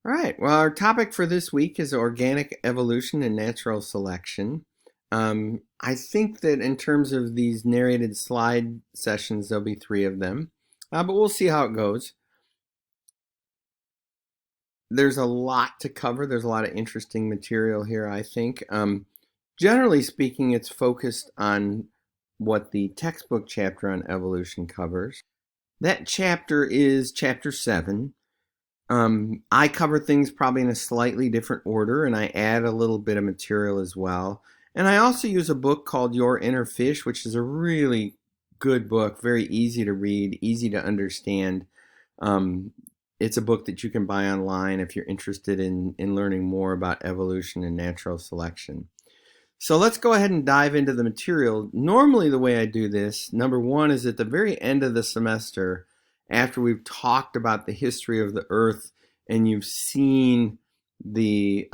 All right. Well, our topic for this week is organic evolution and natural selection. I think that in terms of these narrated slide sessions, there'll be three of them, but we'll see how it goes. There's a lot to cover. There's a lot of interesting material here, I think. Generally speaking, it's focused on what the textbook chapter on evolution covers. That chapter is chapter 7. I cover things probably in a slightly different order, and I add a little bit of material as well. And I also use a book called Your Inner Fish, which is a really good book, very easy to read, easy to understand. Um, it's a book that you can buy online if you're interested in learning more about evolution and natural selection. So let's go ahead and dive into the material. Normally, the way I do this, number one, is at the very end of the semester, after we've talked about the history of the Earth and you've seen the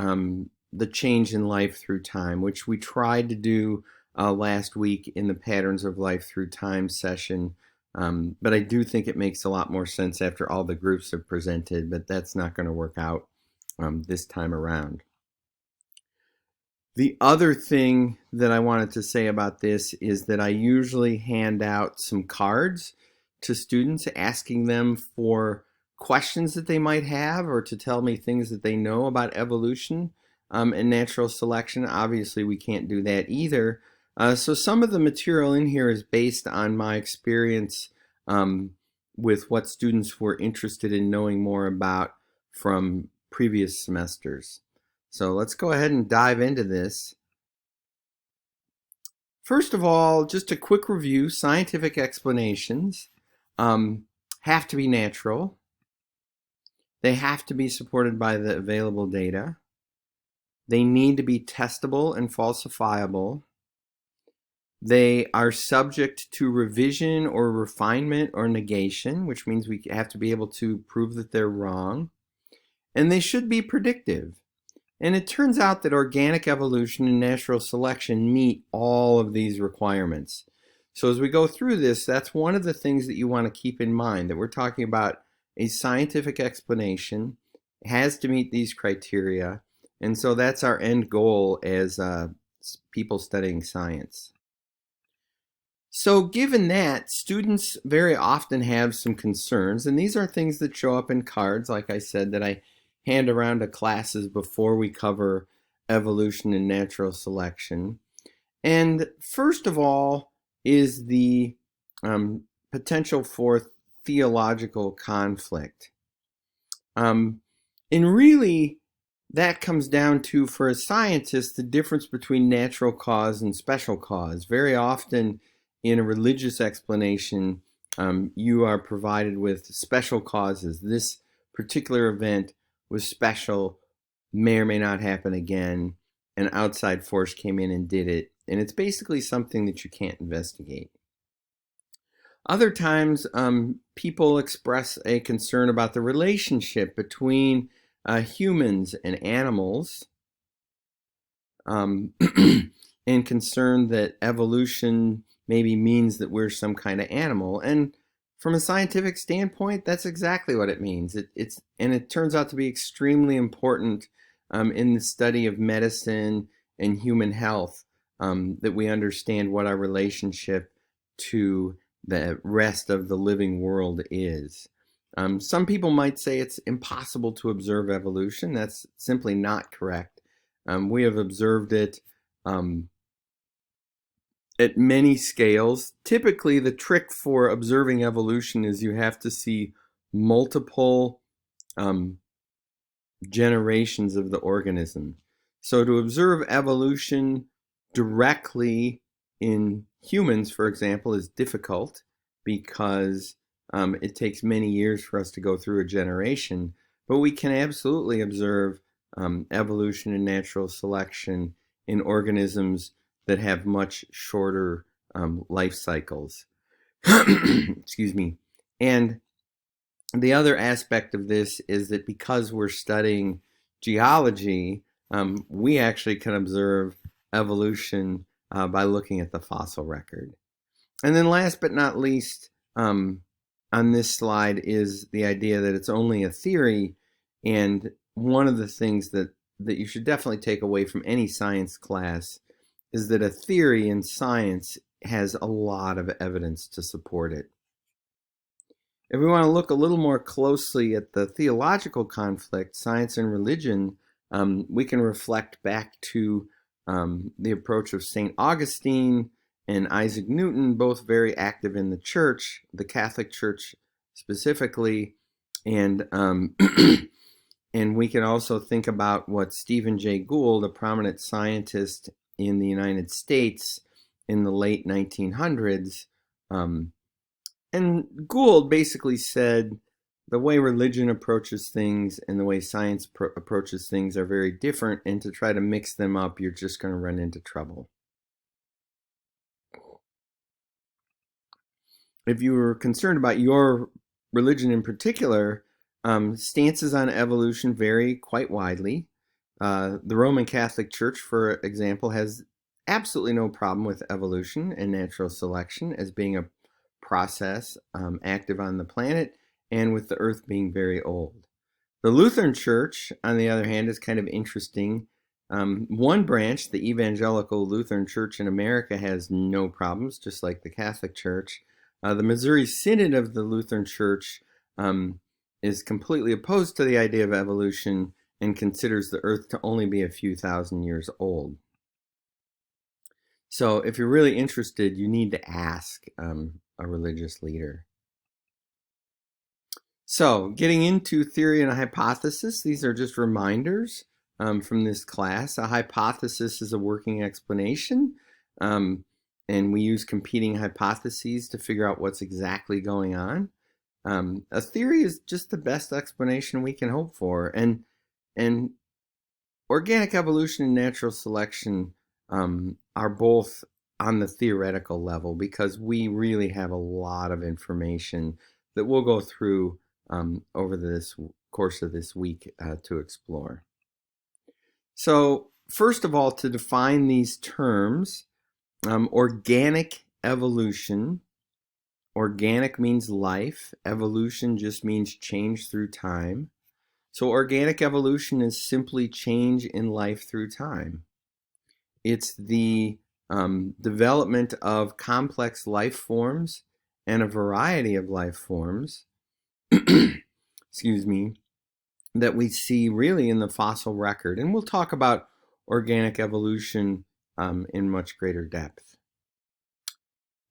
change in life through time, which we tried to do last week in the Patterns of Life Through Time session. But I do think it makes a lot more sense after all the groups have presented, but that's not going to work out this time around. The other thing that I wanted to say about this is that I usually hand out some cards to students asking them for questions that they might have or to tell me things that they know about evolution and natural selection. Obviously, we can't do that either. So some of the material in here is based on my experience with what students were interested in knowing more about from previous semesters. So let's go ahead and dive into this. First of all, just a quick review. Scientific explanations have to be natural. They have to be supported by the available data. They need to be testable and falsifiable. They are subject to revision or refinement or negation, which means we have to be able to prove that they're wrong. And they should be predictive. And it turns out that organic evolution and natural selection meet all of these requirements. So as we go through this, that's one of the things that you want to keep in mind, that we're talking about a scientific explanation. It has to meet these criteria. And so that's our end goal as people studying science. So given that, students very often have some concerns, and these are things that show up in cards, like I said, that I hand around to classes before we cover evolution and natural selection. And first of all is the potential for theological conflict. And really, that comes down to, for a scientist, the difference between natural cause and special cause. Very often in a religious explanation, you are provided with special causes. This particular event was special, may or may not happen again. An outside force came in and did it, and it's basically something that you can't investigate. Other times, people express a concern about the relationship between humans and animals, and concern that evolution maybe means that we're some kind of animal. And from a scientific standpoint, that's exactly what it means. It turns out to be extremely important in the study of medicine and human health, that we understand what our relationship to the rest of the living world is. Some people might say it's impossible to observe evolution. That's simply not correct. We have observed it at many scales. Typically, the trick for observing evolution is you have to see multiple generations of the organism. So to observe evolution directly in humans, for example, is difficult because it takes many years for us to go through a generation. But we can absolutely observe evolution and natural selection in organisms that have much shorter life cycles. Excuse me. And the other aspect of this is that because we're studying geology, we actually can observe evolution by looking at the fossil record. And then last but not least, on this slide is the idea that it's only a theory, and one of the things that you should definitely take away from any science class is that a theory in science has a lot of evidence to support it. If we want to look a little more closely at the theological conflict, science and religion, we can reflect back to the approach of St. Augustine and Isaac Newton, both very active in the church, the Catholic Church specifically, and and we can also think about what Stephen Jay Gould, a prominent scientist in the United States in the late 1900s, and Gould basically said the way religion approaches things and the way science approaches things are very different, and to try to mix them up, you're just going to run into trouble. If you were concerned about your religion in particular, stances on evolution vary quite widely. The Roman Catholic Church, for example, has absolutely no problem with evolution and natural selection as being a process active on the planet, and with the earth being very old. The Lutheran Church, on the other hand, is kind of interesting. One branch, the Evangelical Lutheran Church in America, has no problems, just like the Catholic Church. The Missouri Synod of the Lutheran Church is completely opposed to the idea of evolution and considers the earth to only be a few thousand years old. So if you're really interested, you need to ask a religious leader. So getting into theory and a hypothesis, these are just reminders from this class. A hypothesis is a working explanation, and we use competing hypotheses to figure out what's exactly going on. A theory is just the best explanation we can hope for, and organic evolution and natural selection are both on the theoretical level because we really have a lot of information that we'll go through over this course of this week to explore. So first of all, to define these terms, organic evolution. Organic means life. Evolution just means change through time. So organic evolution is simply change in life through time. It's the development of complex life forms and a variety of life forms, excuse me, that we see really in the fossil record. And we'll talk about organic evolution in much greater depth.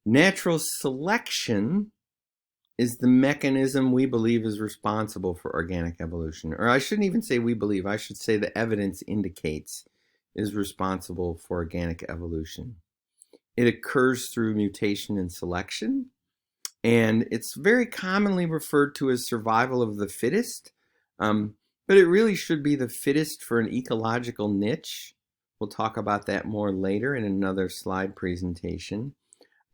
Natural selection is the mechanism we believe is responsible for organic evolution. Or I shouldn't even say we believe, I should say the evidence indicates is responsible for organic evolution. It occurs through mutation and selection, and it's very commonly referred to as survival of the fittest, but it really should be the fittest for an ecological niche. We'll talk about that more later in another slide presentation.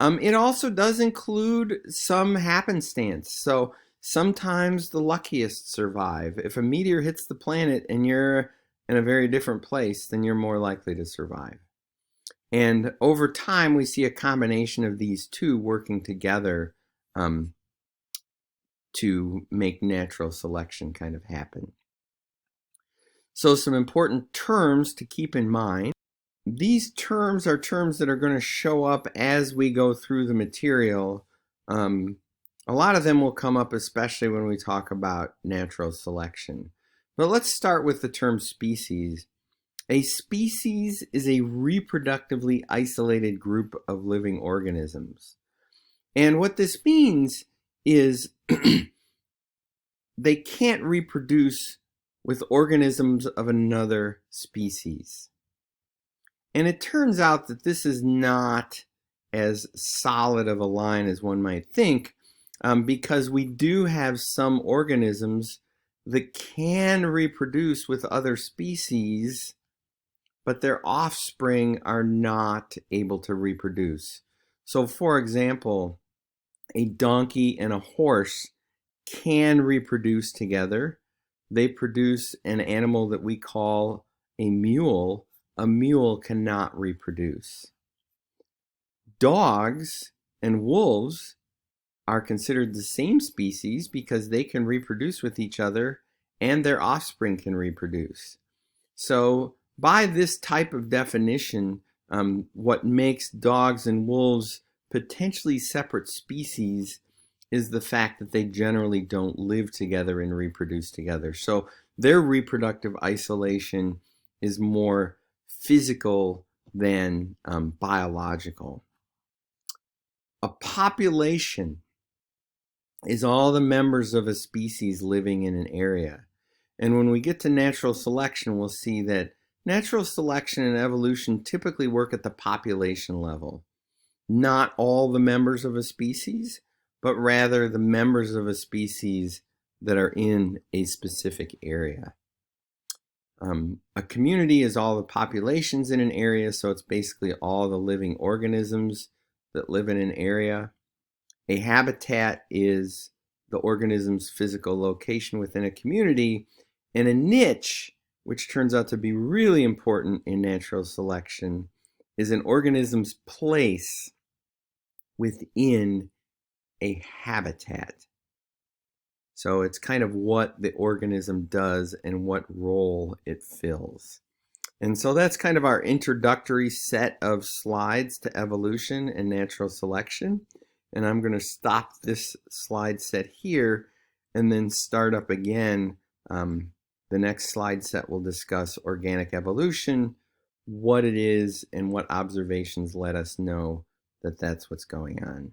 It also does include some happenstance. So sometimes the luckiest survive. If a meteor hits the planet and you're in a very different place, then you're more likely to survive. And over time, we see a combination of these two working together to make natural selection kind of happen. So some important terms to keep in mind. These terms are terms that are going to show up as we go through the material. A lot of them will come up especially when we talk about natural selection. But let's start with the term species. A species is a reproductively isolated group of living organisms. And what this means is they can't reproduce with organisms of another species. And it turns out that this is not as solid of a line as one might think, because we do have some organisms that can reproduce with other species, but their offspring are not able to reproduce. So for example, a donkey and a horse can reproduce together. They produce an animal that we call a mule. A mule cannot reproduce. Dogs and wolves are considered the same species because they can reproduce with each other and their offspring can reproduce. So by this type of definition, what makes dogs and wolves potentially separate species is the fact that they generally don't live together and reproduce together. So their reproductive isolation is more physical than biological. A population is all the members of a species living in an area. And when we get to natural selection, we'll see that natural selection and evolution typically work at the population level. Not all the members of a species, but rather the members of a species that are in a specific area. A community is all the populations in an area, so it's basically all the living organisms that live in an area. A habitat is the organism's physical location within a community, and a niche, which turns out to be really important in natural selection, is an organism's place within a habitat. So it's kind of what the organism does and what role it fills. And so that's kind of our introductory set of slides to evolution and natural selection. And I'm going to stop this slide set here and then start up again. The next slide set will discuss organic evolution, what it is, and what observations let us know that that's what's going on.